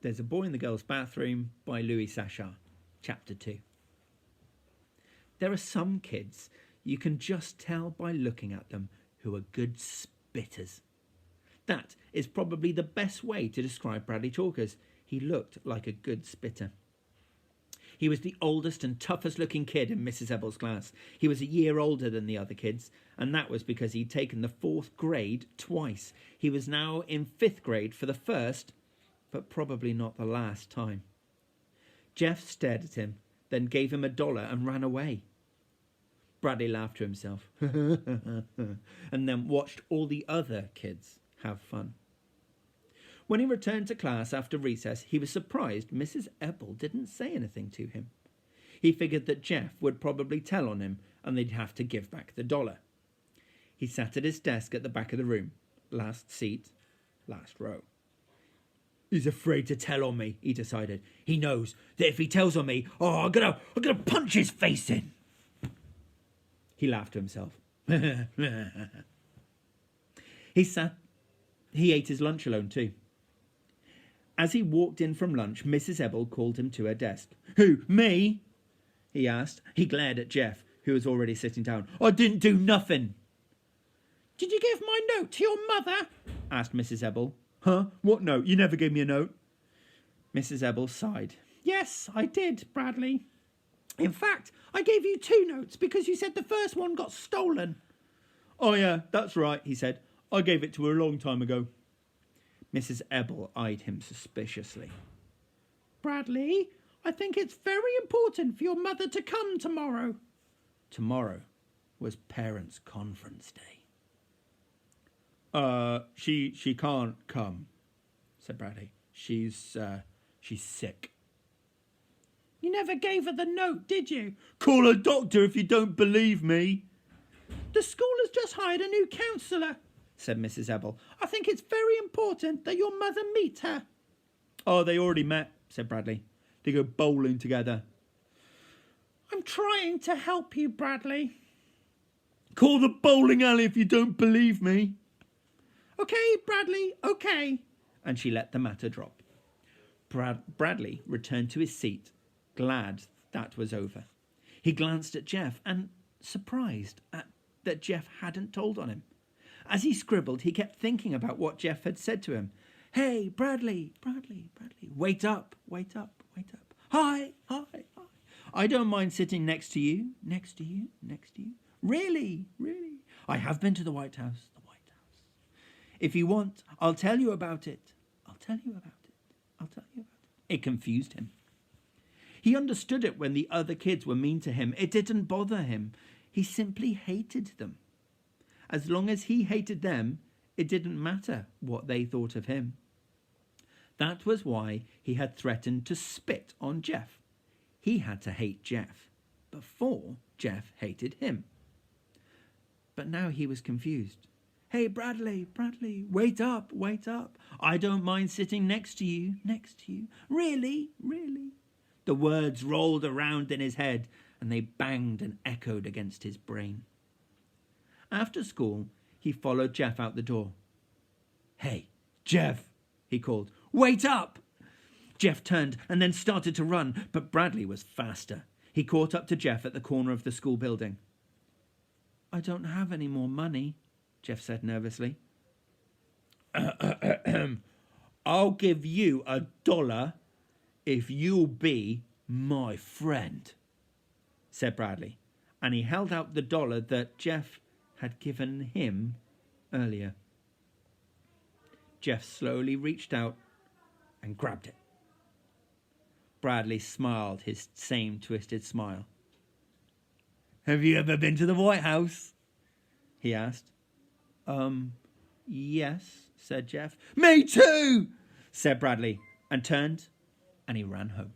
There's a Boy in the Girls' Bathroom by Sachar, Chapter 2. There are some kids you can just tell by looking at them who are good spitters. That is probably the best way to describe Bradley Chalkers. He looked like a good spitter. He was the oldest and toughest looking kid in Mrs. Ebble's class. He was a year older than the other kids, and that was because he'd taken the 4th grade twice. He was now in 5th grade for the first, but probably not the last time. Jeff stared at him, then gave him $1 and ran away. Bradley laughed to himself and then watched all the other kids have fun. When he returned to class after recess, he was surprised Mrs. Ebble didn't say anything to him. He figured that Jeff would probably tell on him and they'd have to give back the $1. He sat at his desk at the back of the room. Last seat, last row. He's afraid to tell on me, he decided. He knows that if he tells on me, I'm gonna punch his face in. He laughed to himself. He ate his lunch alone too. As he walked in from lunch, Mrs. Ebble called him to her desk. Who, me? He asked. He glared at Jeff, who was already sitting down. I didn't do nothing. Did you give my note to your mother? Asked Mrs. Ebble. Huh? What note? You never gave me a note. Mrs. Ebble sighed. Yes, I did, Bradley. In fact, I gave you 2 notes because you said the first one got stolen. Oh yeah, that's right, he said. I gave it to her a long time ago. Mrs. Ebble eyed him suspiciously. Bradley, I think it's very important for your mother to come tomorrow. Tomorrow was Parents' Conference Day. She can't come, said Bradley. She's sick. You never gave her the note, did you? Call a doctor if you don't believe me. The school has just hired a new counsellor, said Mrs. Ebble. I think it's very important that your mother meet her. Oh, they already met, said Bradley. They go bowling together. I'm trying to help you, Bradley. Call the bowling alley if you don't believe me. Okay, Bradley, okay. And she let the matter drop. Bradley returned to his seat, glad that was over. He glanced at Jeff and surprised that Jeff hadn't told on him. As he scribbled, he kept thinking about what Jeff had said to him. Hey, Bradley, wait up. Hi. I don't mind sitting next to you. Really. I have been to the White House. If you want, I'll tell you about it. It confused him. He understood it when the other kids were mean to him. It didn't bother him. He simply hated them. As long as he hated them, it didn't matter what they thought of him. That was why he had threatened to spit on Jeff. He had to hate Jeff before Jeff hated him. But now he was confused. Hey, Bradley, wait up. I don't mind sitting next to you. Really. The words rolled around in his head and they banged and echoed against his brain. After school, he followed Jeff out the door. Hey, Jeff, he called. Wait up! Jeff turned and then started to run, but Bradley was faster. He caught up to Jeff at the corner of the school building. I don't have any more money, Jeff said nervously. I'll give you $1 if you'll be my friend, said Bradley, and he held out the $1 that Jeff had given him earlier. Jeff slowly reached out and grabbed it. Bradley smiled his same twisted smile. Have you ever been to the White House? He asked. Yes, said Jeff. Me too, said Bradley, and turned and he ran home.